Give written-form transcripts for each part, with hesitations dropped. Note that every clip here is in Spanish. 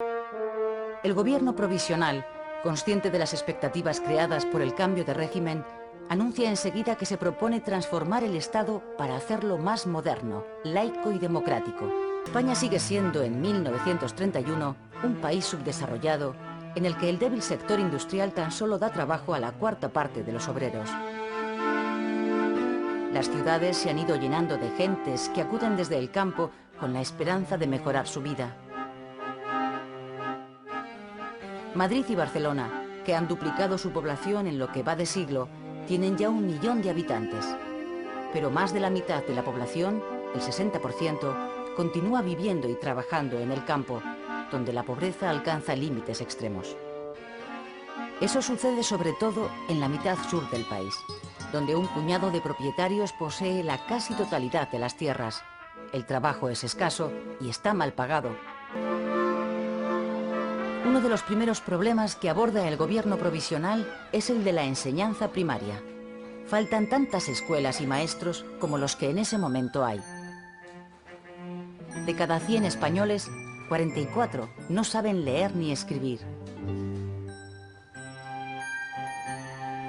El gobierno provisional, consciente de las expectativas creadas por el cambio de régimen, anuncia enseguida que se propone transformar el Estado para hacerlo más moderno, laico y democrático. España sigue siendo en 1931 un país subdesarrollado en el que el débil sector industrial tan solo da trabajo a la cuarta parte de los obreros. Las ciudades se han ido llenando de gentes que acuden desde el campo con la esperanza de mejorar su vida. Madrid y Barcelona, que han duplicado su población en lo que va de siglo, tienen ya 1 millón de habitantes. Pero más de la mitad de la población, el 60%, continúa viviendo y trabajando en el campo, donde la pobreza alcanza límites extremos. Eso sucede sobre todo en la mitad sur del país, donde un puñado de propietarios posee la casi totalidad de las tierras. El trabajo es escaso y está mal pagado. Uno de los primeros problemas que aborda el gobierno provisional es el de la enseñanza primaria. Faltan tantas escuelas y maestros como los que en ese momento hay. De cada 100 españoles, 44 no saben leer ni escribir.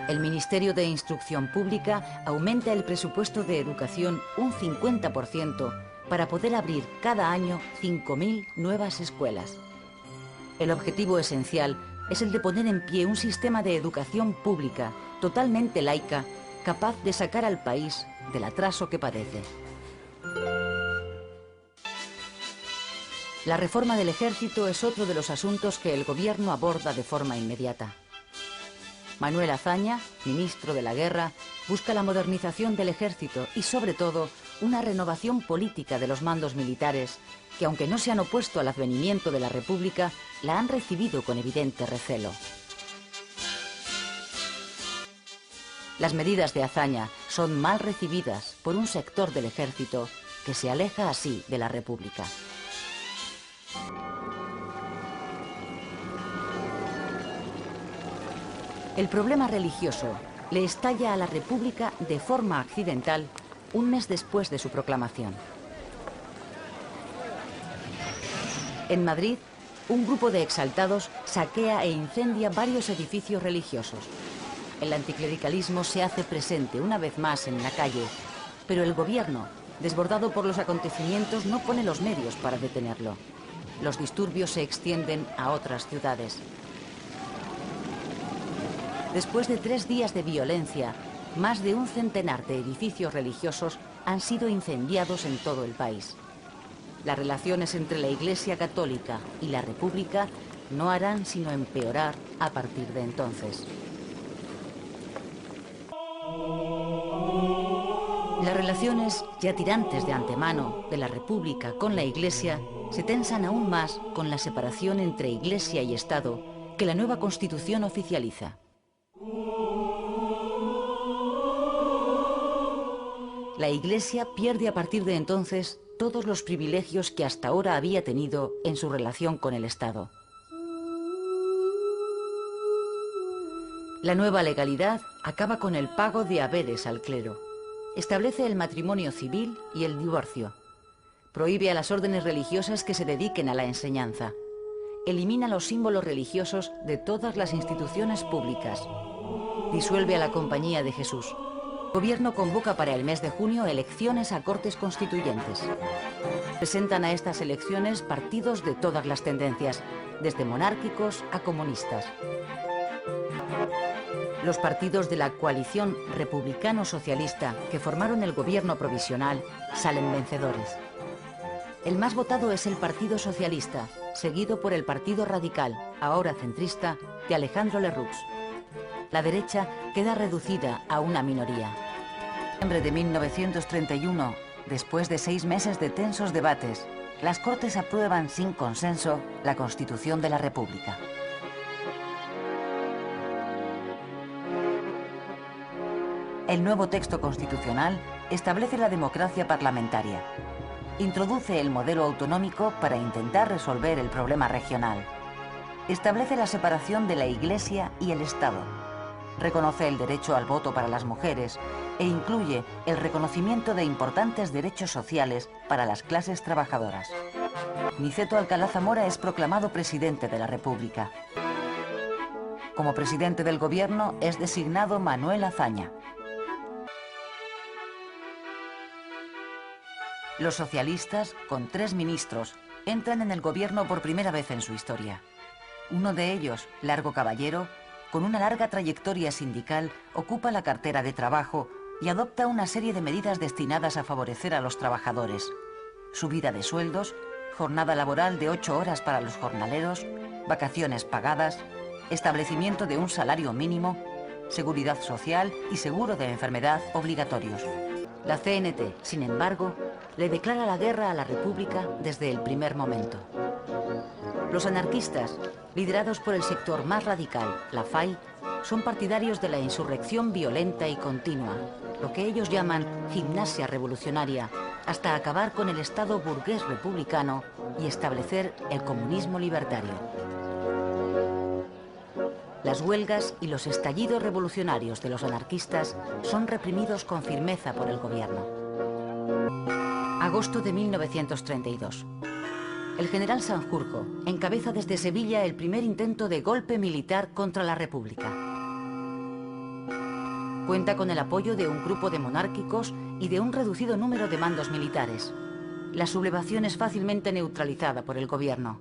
El Ministerio de Instrucción Pública aumenta el presupuesto de educación un 50% para poder abrir cada año 5.000 nuevas escuelas. El objetivo esencial es el de poner en pie un sistema de educación pública, totalmente laica, capaz de sacar al país del atraso que padece. La reforma del ejército es otro de los asuntos que el gobierno aborda de forma inmediata. Manuel Azaña, ministro de la Guerra, busca la modernización del ejército y, sobre todo, una renovación política de los mandos militares, que aunque no se han opuesto al advenimiento de la República, la han recibido con evidente recelo. Las medidas de Azaña son mal recibidas por un sector del ejército que se aleja así de la República. El problema religioso le estalla a la República de forma accidental un mes después de su proclamación. En Madrid, un grupo de exaltados saquea e incendia varios edificios religiosos. El anticlericalismo se hace presente una vez más en la calle, pero el gobierno, desbordado por los acontecimientos, no pone los medios para detenerlo. Los disturbios se extienden a otras ciudades. Después de 3 días de violencia, más de un centenar de edificios religiosos han sido incendiados en todo el país. Las relaciones entre la Iglesia Católica y la República no harán sino empeorar a partir de entonces. Las relaciones, ya tirantes de antemano, de la República con la Iglesia, se tensan aún más con la separación entre Iglesia y Estado que la nueva Constitución oficializa. La Iglesia pierde a partir de entonces todos los privilegios que hasta ahora había tenido en su relación con el Estado. La nueva legalidad acaba con el pago de haberes al clero. Establece el matrimonio civil y el divorcio. Prohíbe a las órdenes religiosas que se dediquen a la enseñanza. Elimina los símbolos religiosos de todas las instituciones públicas. Disuelve a la Compañía de Jesús. El gobierno convoca para el mes de junio elecciones a Cortes Constituyentes. Presentan a estas elecciones partidos de todas las tendencias, desde monárquicos a comunistas. Los partidos de la coalición republicano-socialista que formaron el gobierno provisional salen vencedores. El más votado es el Partido Socialista, seguido por el Partido Radical, ahora centrista, de Alejandro Lerroux. La derecha queda reducida a una minoría. En noviembre de 1931, después de 6 meses de tensos debates, las Cortes aprueban sin consenso la Constitución de la República. El nuevo texto constitucional establece la democracia parlamentaria. Introduce el modelo autonómico para intentar resolver el problema regional. Establece la separación de la Iglesia y el Estado. Reconoce el derecho al voto para las mujeres e incluye el reconocimiento de importantes derechos sociales para las clases trabajadoras. Niceto Alcalá Zamora es proclamado presidente de la República. Como presidente del gobierno es designado Manuel Azaña. Los socialistas, con 3 ministros, entran en el gobierno por primera vez en su historia. Uno de ellos, Largo Caballero, con una larga trayectoria sindical, ocupa la cartera de Trabajo y adopta una serie de medidas destinadas a favorecer a los trabajadores. Subida de sueldos, jornada laboral de 8 horas para los jornaleros, vacaciones pagadas, establecimiento de un salario mínimo, seguridad social y seguro de enfermedad obligatorios. La CNT, sin embargo, le declara la guerra a la República desde el primer momento. Los anarquistas, liderados por el sector más radical, la FAI, son partidarios de la insurrección violenta y continua, lo que ellos llaman gimnasia revolucionaria, hasta acabar con el Estado burgués republicano y establecer el comunismo libertario. Las huelgas y los estallidos revolucionarios de los anarquistas son reprimidos con firmeza por el gobierno. Agosto de 1932. El general Sanjurjo encabeza desde Sevilla el primer intento de golpe militar contra la República. Cuenta con el apoyo de un grupo de monárquicos y de un reducido número de mandos militares. La sublevación es fácilmente neutralizada por el gobierno.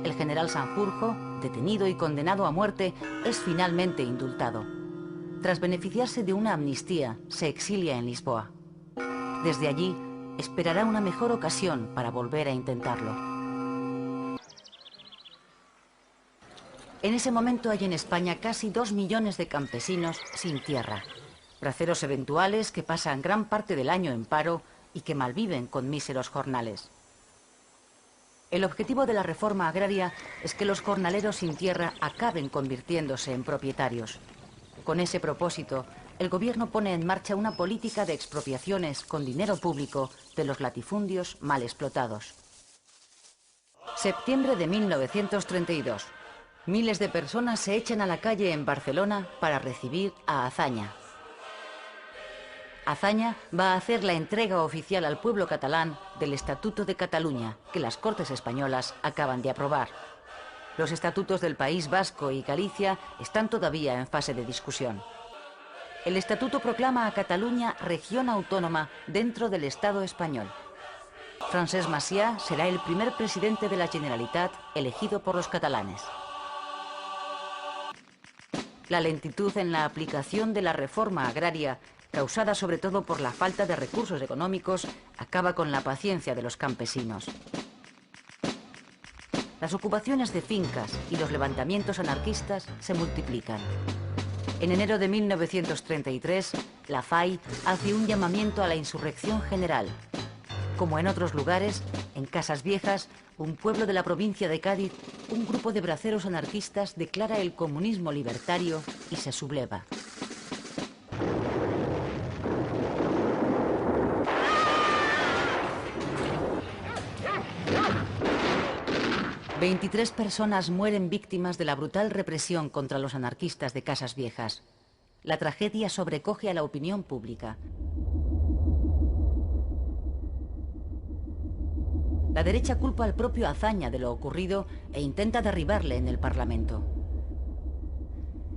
El general Sanjurjo, detenido y condenado a muerte, es finalmente indultado. Tras beneficiarse de una amnistía, se exilia en Lisboa. Desde allí, esperará una mejor ocasión para volver a intentarlo. En ese momento hay en España casi 2 millones de campesinos sin tierra, braceros eventuales que pasan gran parte del año en paro y que malviven con míseros jornales. El objetivo de la reforma agraria es que los jornaleros sin tierra acaben convirtiéndose en propietarios. Con ese propósito, el gobierno pone en marcha una política de expropiaciones con dinero público de los latifundios mal explotados. Septiembre de 1932. Miles de personas se echan a la calle en Barcelona para recibir a Azaña. Azaña va a hacer la entrega oficial al pueblo catalán del Estatuto de Cataluña, que las Cortes españolas acaban de aprobar. Los estatutos del País Vasco y Galicia están todavía en fase de discusión. El estatuto proclama a Cataluña región autónoma dentro del Estado español. Francesc Macià será el primer presidente de la Generalitat elegido por los catalanes. La lentitud en la aplicación de la reforma agraria, causada sobre todo por la falta de recursos económicos, acaba con la paciencia de los campesinos. Las ocupaciones de fincas y los levantamientos anarquistas se multiplican. En enero de 1933, la FAI hace un llamamiento a la insurrección general. Como en otros lugares, en Casas Viejas, un pueblo de la provincia de Cádiz, un grupo de braceros anarquistas declara el comunismo libertario y se subleva. ...23 personas mueren víctimas de la brutal represión contra los anarquistas de Casas Viejas. La tragedia sobrecoge a la opinión pública. La derecha culpa al propio Azaña de lo ocurrido e intenta derribarle en el Parlamento.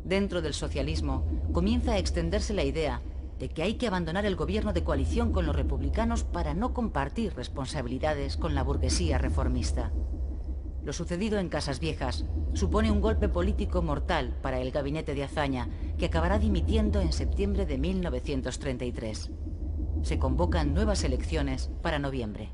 Dentro del socialismo comienza a extenderse la idea de que hay que abandonar el gobierno de coalición con los republicanos para no compartir responsabilidades con la burguesía reformista. Lo sucedido en Casas Viejas supone un golpe político mortal para el gabinete de Azaña, que acabará dimitiendo en septiembre de 1933. Se convocan nuevas elecciones para noviembre.